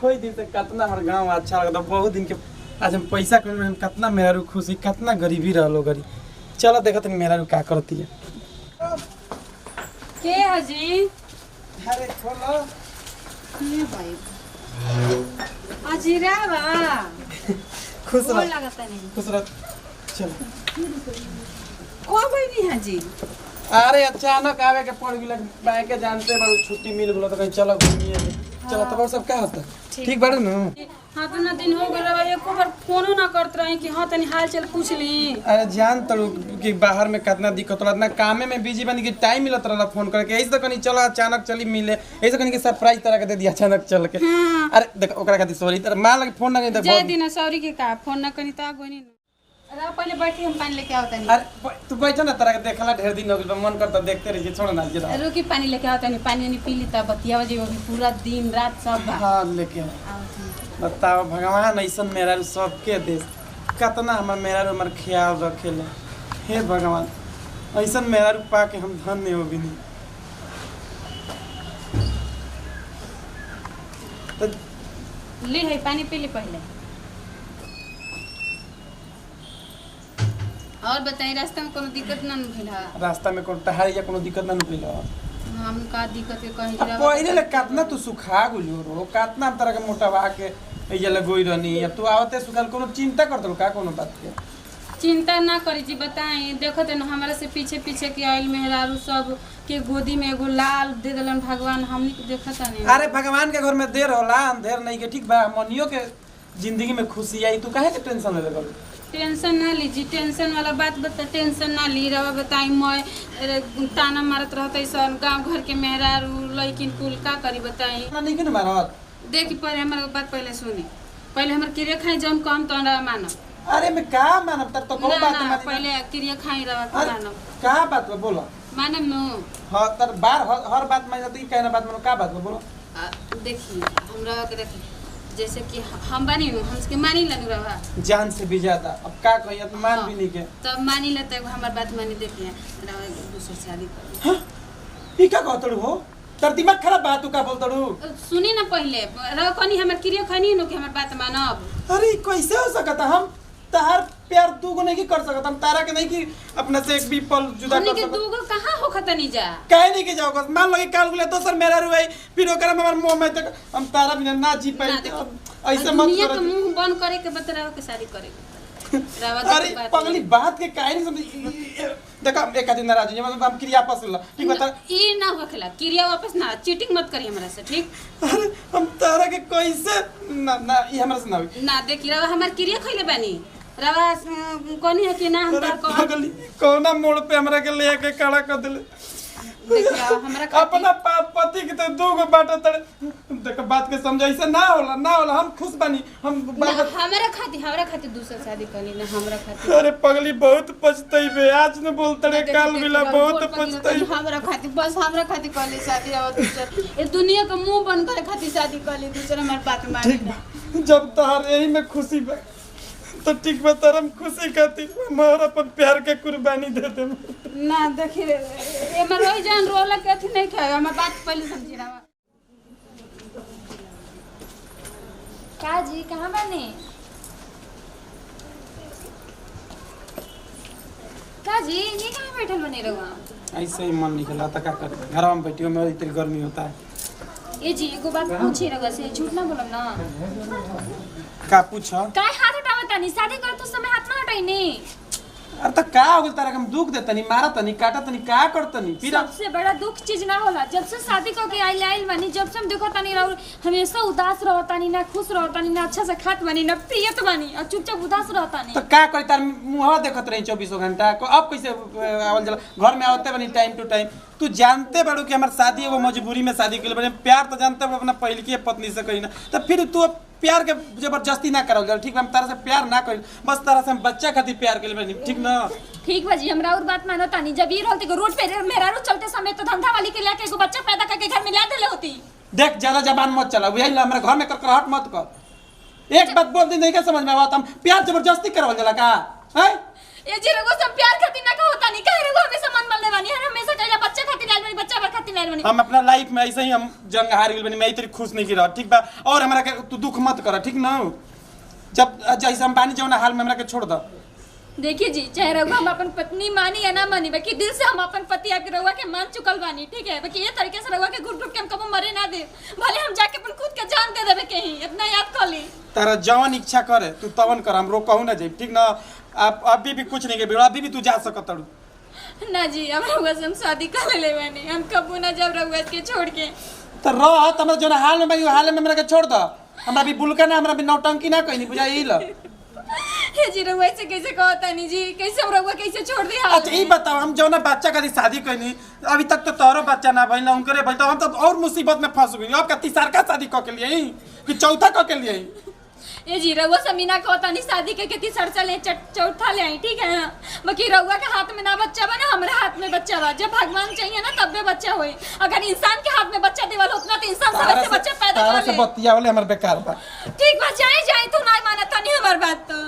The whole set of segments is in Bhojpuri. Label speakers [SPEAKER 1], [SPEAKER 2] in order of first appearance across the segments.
[SPEAKER 1] कोई दिन से कितना हमारे गांव अच्छा लगता बहुत दिन के आज हम पैसा कमाने में कितना मेरा रू खुशी कितना गरीबी रहलो गरी चलो देखत मेरा रू का करती है
[SPEAKER 2] के हजी
[SPEAKER 1] अरे खोलो
[SPEAKER 2] ये भाई अजीरा बा
[SPEAKER 1] खुश
[SPEAKER 2] वो
[SPEAKER 1] रह
[SPEAKER 2] लगता नहीं
[SPEAKER 1] खुश रह चलो
[SPEAKER 2] को बनी हजी
[SPEAKER 1] अरे अचानक आवे के पड़ गेल बाय के जानते बड़ छुट्टी मिल गेलो तो कहीं चलो घूमिए चलो तो सब का होता ठीक बाड़ू न
[SPEAKER 2] हां तो ना दिन हो गेल एको बार फोनो ना करत रही कि हां तनी हाल चाल पूछ ली
[SPEAKER 1] अरे जान तड़ू कि बाहर में कितना दिक्कत होला इतना कामे में बिजी बनी कि टाइम मिलत रहला फोन करके ऐसे तो कनी चलो अचानक चली मिले ऐसे कनी के सरप्राइज तरह के दे दिया अचानक चल के अरे देख ओकरा खातिर सॉरी तर मान लगे फोन ना करी
[SPEAKER 2] जय दिन सॉरी के का फोन ना करी ता गोनी अरे पहले बैठी हम पानी लेके आवता नहीं
[SPEAKER 1] अरे तू बैठ ना तरह के देखला ढेर दिन हो गेल मन करता देखते रही छोड़ ना जरा
[SPEAKER 2] रुकी पानी लेके आवता नहीं पानी नहीं पी ली ता बतियावा जी अभी पूरा दिन रात सब बा
[SPEAKER 1] हां लेके बताओ भगवान ऐसा मेरा सबके देश कितना मेरा हमर ख्याल रखेले हे भगवान ऐसा मेरा पा के हम धन्य हो भी नहीं तो
[SPEAKER 2] ली है पानी पी ली पहले और बताई रास्ता में कोनो दिक्कत ना भेला
[SPEAKER 1] रास्ता में कोनो टहाई या कोनो दिक्कत ना निकला
[SPEAKER 2] हम का दिक्कत है कहीं जरा
[SPEAKER 1] पहिले ले कितना तू सुखा गुलो रो कितना तरह के मोटावा के ये लगोई रहनी अब तू आवते सुखाल कोनो चिंता कर दो का कोनो बात के
[SPEAKER 2] चिंता ना करी जी बताई देखत न हमरा से पीछे पीछे के आइल मेहरारू सब के गोदी में एगो लाल दे देलन भगवान हमनी के देखत नहीं
[SPEAKER 1] अरे भगवान के घर में देर होला अंधेर नहीं के ठीक बा मनियो के जिंदगी में खुशी आई तू काहे के टेंशन ले लगल
[SPEAKER 2] टेंशन ना लीजी टेंशन वाला बात बता टेंशन ना ली रवा बताई मैं ताना मारत रहते सन गांव घर के मेहरारू लइकिन कुल का करी बताई
[SPEAKER 1] ना नहीं के ना मारत
[SPEAKER 2] देखी पहले हमारे बात पहले सुनी पहले हमर क्रिया खाई जौन कम तो मानब
[SPEAKER 1] अरे मैं का मानब तर तो को बात
[SPEAKER 2] ना
[SPEAKER 1] मानी
[SPEAKER 2] पहले क्रिया खाई रवा के मानब
[SPEAKER 1] का बात बोलो
[SPEAKER 2] मानब नु
[SPEAKER 1] हां तर बार हर बात मानी तो कहना बात मानो का बात बोलो
[SPEAKER 2] देखी हमरा के देखी जैसे कि हम बानी नु हमके मानी लन रहा
[SPEAKER 1] जान से भी ज्यादा अब का कहिए तो मान भी नहीं के
[SPEAKER 2] तब मानी लेते हमार बात मानी देखिए दूसरी शादी कर
[SPEAKER 1] हां ई का कहतड़ू हो तर दिमाग खराब बात तू का बोलतड़ू
[SPEAKER 2] सुनी ना पहले रह कनी हमर क्रिया खनी नु कि हमर बात मानब
[SPEAKER 1] अरे कैसे हो सकता हम तार प्यार तू को नहीं की कर सकता हम तारा के नहीं की अपने से एक भी पल जुदा कर
[SPEAKER 2] सकता दूगो कहां होखत नहीं जा
[SPEAKER 1] काहे नहीं के जाओ मान लगे काल गुले दोसर मेरा रुई फिर ओकरा में हमर मुंह में तक हम तारा बिना ना जी पाई ऐसे मत
[SPEAKER 2] दुनिया
[SPEAKER 1] करो
[SPEAKER 2] के मुंह बंद करे के बतराव के शादी करे
[SPEAKER 1] अरे पगली बात के काहे नहीं समझ देखा एक दिन नाराज है मतलब हम क्रिया वापस ला ठीक बता
[SPEAKER 2] ई ना होखेला क्रिया वापस ना चीटिंग मत करी हमरा से ठीक
[SPEAKER 1] अरे हम तारा के कैसे ना ना ई हमरा से ना होई
[SPEAKER 2] ना देखी रवा हमर क्रिया खइले बानी रवा कोनी है कि ना हम
[SPEAKER 1] अरे
[SPEAKER 2] का
[SPEAKER 1] पगली कौना मोड़ पे हमरा के ले के खड़ा कर देले
[SPEAKER 2] देखिए हमरा
[SPEAKER 1] अपना पति के तो दूगो बाटा तड़े देख बात के समझ ऐसे ना होला हम खुश बनी हम
[SPEAKER 2] हमरा खातिर दूसरा शादी करनी ना हमरा खातिर
[SPEAKER 1] अरे पगली बहुत पछताई बे आज न बोलतड़े काल मिला बहुत पछताई
[SPEAKER 2] हमरा खातिर बस हमरा खातिर करली शादी और दूसरा ये दुनिया का मुंह बंद करे खातिर शादी करली दूसरा हमार बात मान
[SPEAKER 1] ठीक जब तोहर यही में खुशी बा तो ठीक बा तरम खुशी खातिर हमार अपन प्यार के कुर्बानी दे दे
[SPEAKER 2] ना देखी एमे रोई जान रोला के अथी नहीं खाए हमर बात पहले समझी ना
[SPEAKER 3] का जी कहाँ बने का जी ये कहाँ बैठल बने रहुआ
[SPEAKER 1] ऐसे ही मन निकला तो क्या कर घर में बैठियो में इतनी गर्मी होता है
[SPEAKER 3] ये जी एगो बात पूछे रहुआ से झूठ ना बोलम ना
[SPEAKER 1] का पूछो
[SPEAKER 3] काय हाथ हटावत तानी शादी कर तो समय हाथ ना हटाई नी
[SPEAKER 1] अरे तो का हो गेल तारा हम दुख देतनी मारतनी काटतनी का करतनी फिर
[SPEAKER 3] सबसे बड़ा दुख चीज ना होला जब से शादी करके आइल बानी जब से हम देखो तानी रहू हमेशा उदास रहतानी ना खुश रहतानी ना अच्छा से खात बानी ना प्रियत बानी और चुपचाप उदास रहतानी
[SPEAKER 1] तो का करी तार मुंहवा देखत रही 24 घंटा को अब कैसे आवल जला घर में आवते बनी टाइम टू टाइम तू जानते बाड़ू कि हमार शादी है वो मजबूरी में शादी के लिए प्यार तो जानते हो अपना पहले की पत्नी से करी ना तो फिर तू प्यार के जबरदस्ती ना करो ठीक हम तारा से प्यार ना करी बस तारा से हम बच्चा खातिर प्यार के लिए ठीक ना
[SPEAKER 3] ठीक बा जी हमरा और बात मानो तानी जब ये रहते रोड पे मेरा रोज चलते समय तो धंधा वाली के लेके एगो बच्चा पैदा करके घर में ला देले होती
[SPEAKER 1] देख ज्यादा जबान मत चला यही हमारे घर में करकराहट मत कर एक बात बोल दी नहीं क्या समझ में आवत हम प्यार जबरदस्ती करवल जला का है
[SPEAKER 3] ये जी रघुआ सब प्यार खातिर ना होता नहीं कह रघुआ हमेशा मन मलने वाली है हमेशा कहला बच्चा खातिर लाल बनी बच्चा भर खातिर लाल बनी
[SPEAKER 1] हम अपना लाइफ में ऐसे ही हम जंग हार गेल बनी मैं इतनी खुश नहीं की रह ठीक बा और हमरा के तू दुख मत कर ठीक ना जब जैसे हम बानी जौना हाल में हमरा के छोड़ द
[SPEAKER 3] देखिए जी चाहे रघुआ हम अपन पत्नी मानी या ना मानी बाकी दिल से हम अपन पति आपके रघुआ के मान चुकल बानी ठीक है बाकी ये तरीके से रघुआ के घुट घुट के हम कबो मरे ना दे भले हम जाके अपन खुद के जान दे देबे कहीं इतना याद कर ली
[SPEAKER 1] तारा जवन इच्छा करे तू तवन कर हम रोकहू ना जाई ठीक ना आप अभी भी कुछ नहीं के बिगड़ अभी भी तू जा सकत तड़ू
[SPEAKER 3] ना जी हम रघुआ से हम शादी कर ले बानी हम कबो ना जब रघुआ के छोड़ के
[SPEAKER 1] तो रह त हमरा जौना हाल में भाई हाल में हमरा के छोड़ द हमरा भी बुलका ना हमरा भी नौटंकी ना कहीं बुझाई ल
[SPEAKER 3] हे जी रघुआ से कैसे कहता नहीं जी कैसे हम रघुआ कैसे छोड़ दे हाल
[SPEAKER 1] अच्छा ये बताओ हम जौना बच्चा का शादी कइनी अभी तक तो तोरो बच्चा ना भइल उनकरे भइल तो हम तो और मुसीबत में फंस गइनी अब का तीसर का शादी क के लिए कि चौथा क के लिए
[SPEAKER 3] ये जी रघुआ समीना कहता नहीं शादी के तीसर चले चौथा ले आई ठीक है बाकी रघुआ के हाथ में ना बच्चा बा ना हमारे हाथ में बच्चा बा जब भगवान चाहिए ना तब भी बच्चा होई अगर इंसान के हाथ में बच्चा देवल उतना तो इंसान सब से बच्चा पैदा कर ले
[SPEAKER 1] से बतिया वाले हमर बेकार बा
[SPEAKER 3] ठीक बा जाए तो ना मानता नहीं हमार बात तो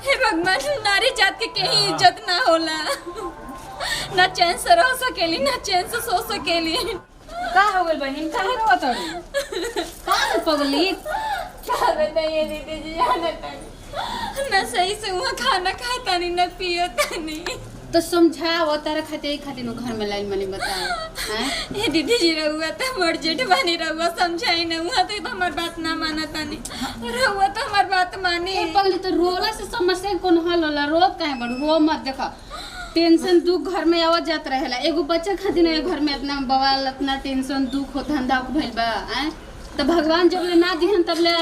[SPEAKER 3] हे भगवान नारी जात के कहीं इज्जत ना होला ना चैन से रह सकेली ना चैन से सो सकेली
[SPEAKER 2] का हो गइल बहिन काहे रोत हड़ी का पगली
[SPEAKER 3] क्या बताइए दीदी जी जाना ना सही से वहाँ खाना खाता नहीं ना पियता नहीं
[SPEAKER 2] तो समझाओ तारा खातिर घर में लाइन मनी बताओ हैं
[SPEAKER 3] ये दीदी जी रहुआ तो मर जेठ बनी रहुआ समझाई ना वहाँ तो हमार बात ना मानता नहीं रहुआ तो हमार बात मानी
[SPEAKER 2] ए पगली तो रोला से समस्या कौन हल होला रोत काहे बड़ रो मत देखा टेंशन दुख घर में आवत जात रहेला एगो बच्चा खातिर ना घर में इतना बवाल इतना टेंशन दुख हो धंधा भइल बा हैं तो भगवान जब ले ना दिहन तब ले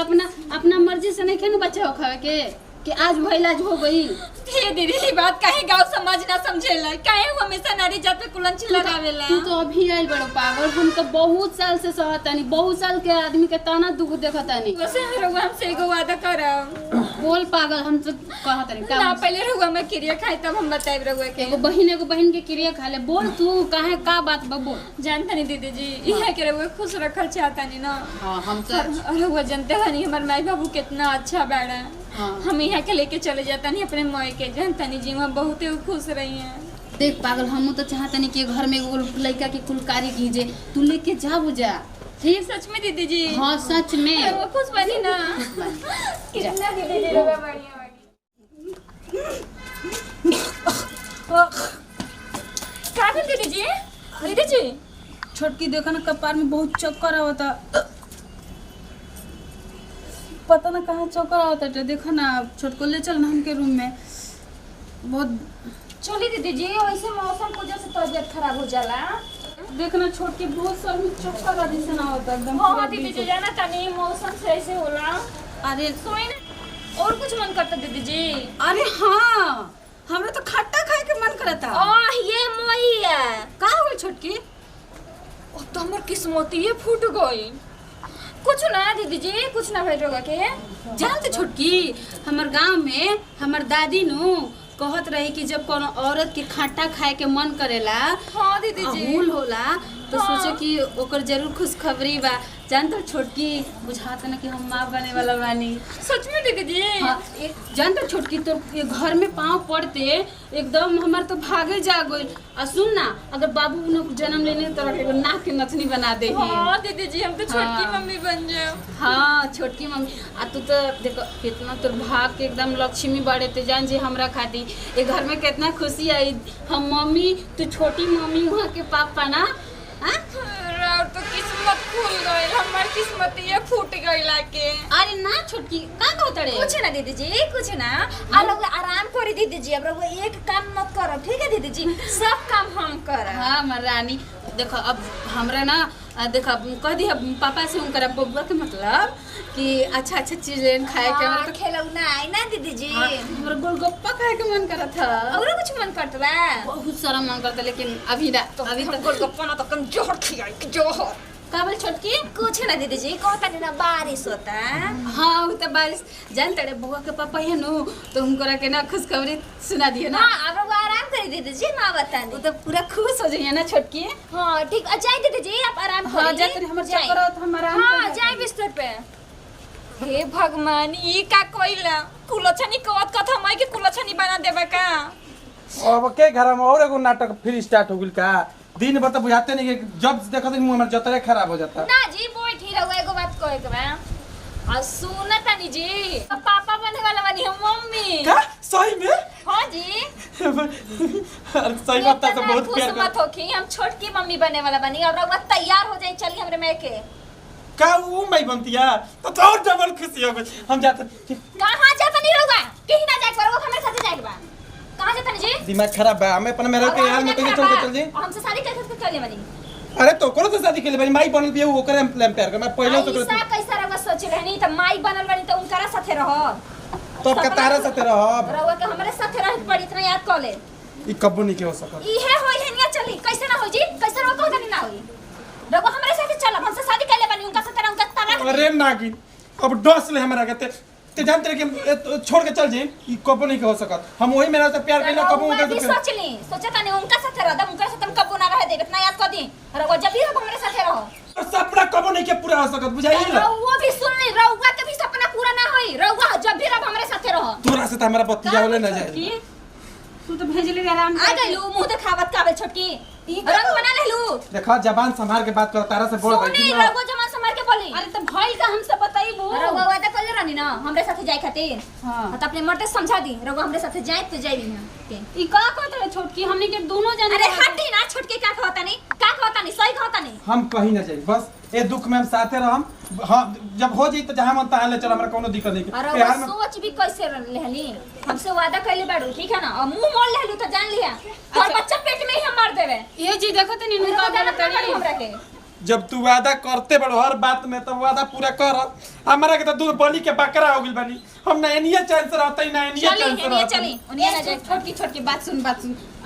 [SPEAKER 2] अपना मर्जी से नहीं खेनु बच्चा हो खावे के कि आज भइल आज हो गई
[SPEAKER 3] ये दीदी ये बात काहे गांव समाज ना समझेला काहे हमेशा नारी जात पे कुलंच लगावेला
[SPEAKER 2] तू तो अभी आइल बड़ो पागल हम तो बहुत साल से सहतानी बहुत साल के आदमी के ताना दुख देखतानी
[SPEAKER 3] वैसे रहुआ हमसे एगो वादा करब
[SPEAKER 2] बोल पागल हम तो कहतानी
[SPEAKER 3] ना पहले रहुआ मैं क्रिया खाई तब हम बताइब रहुआ के
[SPEAKER 2] एगो बहन के क्रिया खा ले बोल तू काहे का बात बा बोल
[SPEAKER 3] जानता नहीं दीदी जी इहे के रहुआ खुश रखल चाहता नहीं ना
[SPEAKER 2] हां हम तो
[SPEAKER 3] रहुआ जानते हनी हमार माई बाबू कितना अच्छा बाड़ा हम यहाँ के लेके चले जाता नहीं अपने माई के जानता नहीं जी वहाँ बहुत ही खुश रही हैं
[SPEAKER 2] देख पागल हम तो चाहता नहीं कि घर में एगो लड़का की कुलकारी कीजे तू लेके जा बुझा
[SPEAKER 3] ठीक सच में दीदी जी
[SPEAKER 2] हाँ सच में
[SPEAKER 3] वो खुश बनी ना कितना दीदी जी रहुआ बढ़िया क्या दीदी जी दीदी जी
[SPEAKER 2] छोटकी देखो ना कपार में बहुत चक्कर आवता पता ना कहाँ चक्कर आवता है देखो ना छोटको ले चल ना हमके रूम में बहुत
[SPEAKER 3] चली दीदी जी वैसे मौसम की वजह से तबीयत खराब हो जाला
[SPEAKER 2] देखना छोटकी बहुत सर में चक्कर जैसे ना होता एकदम
[SPEAKER 3] हाँ दीदी जी जाना तनी मौसम से ऐसे होला
[SPEAKER 2] अरे
[SPEAKER 3] सोई ना और कुछ मन करता दीदी जी
[SPEAKER 2] अरे हाँ हमरा तो खट्टा खाए के मन करता
[SPEAKER 3] ये मैया
[SPEAKER 2] का हो गई छोटकी
[SPEAKER 3] तो हमर किस्मत ये फूट गई कुछ ना दीदी जी कुछ ना भेज होगा के
[SPEAKER 2] जानते छोटकी हमर गांव में हमर दादी नु कहत रही कि जब कोनो औरत के खट्टा खाए के मन करेला
[SPEAKER 3] हाँ दीदी जी
[SPEAKER 2] अहूल होला तो सोचे कि ओकर जरूर खुशखबरी बा जानते छोटकी बुझाता ना कि हम माँ बने वाला बानी
[SPEAKER 3] सच में दीदी जी
[SPEAKER 2] हाँ जानते छोटकी तो ये घर में पाँव पड़ते एकदम हमार तो भागे जा गई और सुन ना अगर बाबू ने जन्म लेने तो एगो नाक के नथनी बना दे
[SPEAKER 3] हाँ दीदी जी हम तो छोटकी
[SPEAKER 2] हाँ।
[SPEAKER 3] मम्मी बन जाओ
[SPEAKER 2] हाँ छोटकी मम्मी आ तू तो देखो कितना तोर भाग के एकदम लक्ष्मी बड़े थे जान जी हमरा खाती ये घर में कितना खुशी आई हम मम्मी तू छोटी मम्मी वहाँ के पापा ना
[SPEAKER 3] और तो किस्मत खुल गई हमार किस्मत ये फूट गई लाके
[SPEAKER 2] अरे ना छोटकी का कहत रे
[SPEAKER 3] कुछ ना दीदी जी कुछ ना लोग आराम करी दीदी जी अब लोग एक काम मत करो ठीक है दीदी जी सब काम हम करब
[SPEAKER 2] हाँ हमार रानी देखो अब हमरा ना देखो कह दी पापा से उनकर बबुआ के मतलब कि अच्छा चीज लेन खाए के मतलब
[SPEAKER 3] खेलौना आई ना दीदी जी
[SPEAKER 2] हमरा गोलगप्पा खाए के मन करत था
[SPEAKER 3] और कुछ मन करता बा
[SPEAKER 2] बहुत सारा मन करता लेकिन अभी ना अभी तक
[SPEAKER 3] गोलगप्पा ना तो कम जोहर खियाई जोहर
[SPEAKER 2] काबल छोटकी
[SPEAKER 3] कुछ ना दीदी जी कहता नहीं ना बारिश होता
[SPEAKER 2] हाँ वो तो बारिश जानते रे बुआ के पापा है नो तो उनको के ना खुशखबरी सुना दिए ना
[SPEAKER 3] हाँ अब लोग आराम करी दीदी जी माँ बता
[SPEAKER 2] वो तो पूरा खुश हो जाइए ना छोटकी
[SPEAKER 3] हाँ ठीक जाए दीदी जी आप आराम
[SPEAKER 2] हाँ
[SPEAKER 3] करिए
[SPEAKER 2] जाते हमारे चक्कर हो तो हमारा
[SPEAKER 3] हाँ जाए बिस्तर पे हे भगवान ई का कोइला कुलछनी कवत कथा मैं के कुलछनी बना देबे का।
[SPEAKER 1] अब के घर में और एगो नाटक फिर स्टार्ट हो गेल का। दिन भर तो बुझाते नहीं कि जब देखो दिन मुंह हमार जतरे खराब हो जाता।
[SPEAKER 3] ना जी बैठी रहो एगो बात कहे के बा। आ सुना तानी जी पापा बने वाला बानी हम मम्मी।
[SPEAKER 1] का सही में?
[SPEAKER 3] हां जी।
[SPEAKER 1] अरे सही बात तो बहुत प्यार
[SPEAKER 3] खुश मत होखी हम छोटकी मम्मी बने वाला बानी और रउआ तैयार हो जाई चली हमरे में के।
[SPEAKER 1] का वो मैं बनतिया तो और डबल खुशी हो गई। हम जाते
[SPEAKER 3] कहां जाता नहीं रउआ कहीं ना जाए पर वो हमारे साथ जाए के बा। कहां जाता नहीं जी?
[SPEAKER 1] दिमाग खराब है हमें अपन में रह के यार में कहीं चल के चल जी।
[SPEAKER 3] हमसे शादी कैसे कर ले बानी?
[SPEAKER 1] अरे तो करो तो शादी के लिए भाई माई बनल बिया वो करे प्लान प्यार कर मैं पहले तो
[SPEAKER 3] ऐसा कैसा रउआ सोच रहनी त माई बनल बानी त उनकरा साथे रह।
[SPEAKER 1] तो कतारा साथे रह
[SPEAKER 3] रउआ के हमरे साथे रह पड़ी इतना याद कर ले।
[SPEAKER 1] ई कबो नहीं के हो सकत।
[SPEAKER 3] इहे होई है निया चली कैसे ना होई जी? कैसे रउआ कहत नहीं ना होई? रउआ हमरे साथे चल हमसे शादी कर ले बानी उनका साथे रह उनका तलाक।
[SPEAKER 1] अरे नागिन अब डस ले हमरा कहते ते जानते कि छोड़ के चल जी ई कबो नहीं के हो सकत। हम वही मेरा से प्यार कइला कबो
[SPEAKER 3] रउआ
[SPEAKER 1] उनका
[SPEAKER 3] भी सोच ली सोचा तानी उनका साथे रह दम उनका साथे हम कबो ना रह दे इतना याद कर दी। रउआ जब भी हमरे साथे रहो
[SPEAKER 1] और सपना कबो नहीं के पूरा हो सकत बुझाई ना।
[SPEAKER 3] रउआ भी सुन ली रउआ के भी सपना पूरा ना होई। रउआ जब भी रब हमरे साथे रहो।
[SPEAKER 1] तोरा से तो हमारा बत्ती जावले ना जाए।
[SPEAKER 2] की तू तो भेजले आराम
[SPEAKER 3] आ गइलू मुंह देखावत काबे छोटकी रंग बना लेलू।
[SPEAKER 1] देखा जबान संभाल के बात कर तारा से बोल
[SPEAKER 3] सुनी
[SPEAKER 1] बैठी
[SPEAKER 3] रउआ जमा संभाल के बोली।
[SPEAKER 2] अरे तो भइल का हमसे बताइबो।
[SPEAKER 3] रउआ वादा कइले रहनी ना हमरे साथे जाए खातिर।
[SPEAKER 2] हां
[SPEAKER 3] त अपने मर्द समझा दी रउआ हमरे साथे जाए तो जाइबी ना के।
[SPEAKER 2] ई का कहत रे छोटकी हमने के दोनों जाने।
[SPEAKER 3] अरे हटी ना छोटकी का कहता नहीं सही कहता नहीं।
[SPEAKER 1] हम कहीं ना जाई बस ए दुख में हम साथे रहम। हां जब हो जाई तो जहां मन तहां ले चल हमरा कोनो दिक्कत नहीं
[SPEAKER 3] अरे
[SPEAKER 1] प्यार
[SPEAKER 3] वो
[SPEAKER 1] में
[SPEAKER 3] सोच भी कैसे लेहली हमसे वादा कइले बाड़ू ठीक है ना और मुंह मोड़ लेहलू तो जान लिया और बच्चा पेट में ही हम मार देवे।
[SPEAKER 2] ये जी देखो तनी नुका बोलतड़ी
[SPEAKER 3] हमरा के
[SPEAKER 1] जब तू वादा करते बड़ो हर बात में तो वादा पूरा कर। हमारा के तो दूध बलि के बकरा हो गेल बनी। हम ना एनिया चैन से रहते ना एनिया चैन से रहते।
[SPEAKER 3] चली उनिया ना जाए
[SPEAKER 2] छोटकी बात सुन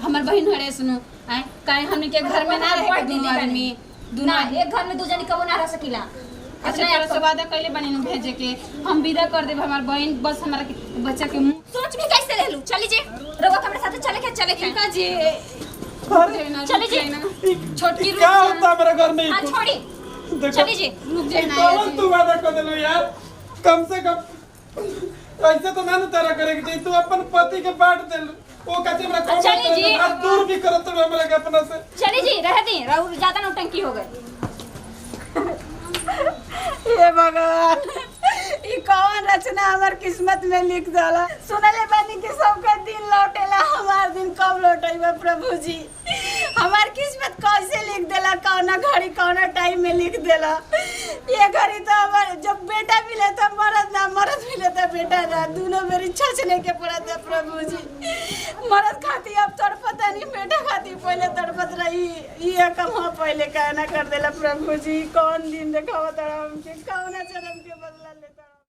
[SPEAKER 2] हमर बहन हरे सुनो आए काहे हमने के घर में ना रहे के दोनों आदमी
[SPEAKER 3] ना एक घर में दो जनी कबो ना रह सकीला।
[SPEAKER 2] अच्छा तरह से वादा कइले बनी नु भेजे के हम विदा कर देब हमार बहन बस हमारा के बच्चा के मुंह
[SPEAKER 3] सोच भी कैसे लेलू चली जे रउआ हमरे साथे चले के
[SPEAKER 2] का जी
[SPEAKER 3] चली जी
[SPEAKER 2] छोटकी
[SPEAKER 1] क्या होता मेरे घर में?
[SPEAKER 3] हां छोड़ी
[SPEAKER 1] देखो
[SPEAKER 3] चली जी
[SPEAKER 2] रुक जाए ना
[SPEAKER 1] कौन तू वादा कर देलो यार कम से कम ऐसे तो ना तारा करे कि तू अपन पति के बांट दे वो कहते हमरा कौन
[SPEAKER 3] चली जी।
[SPEAKER 1] दूर भी करत तो हमरा के अपना से।
[SPEAKER 3] चली जी रह दी रउ ज्यादा नौटंकी हो गई।
[SPEAKER 4] हे भगवान ई कौन रचना हमार किस्मत में लिख जाला। सुनले बानी कि सबका दिन लौटेला हमार दिन कब लौटेबा प्रभु जी। हमार किस्मत कैसे लिख देला कौना घड़ी कौना टाइम में लिख देला। ये घड़ी तो हमार जब बेटा मिले तो मरद ना मरद मिले तो बेटा ना दोनों मेरी छछने के पड़त है प्रभु जी। मरद खाती अब तड़पता नहीं बेटा खाती पहले तड़पत रही ये कम पहले कहना कर देला प्रभु जी। कौन दिन देखावा तड़ा हमके कौना जन्म के बदला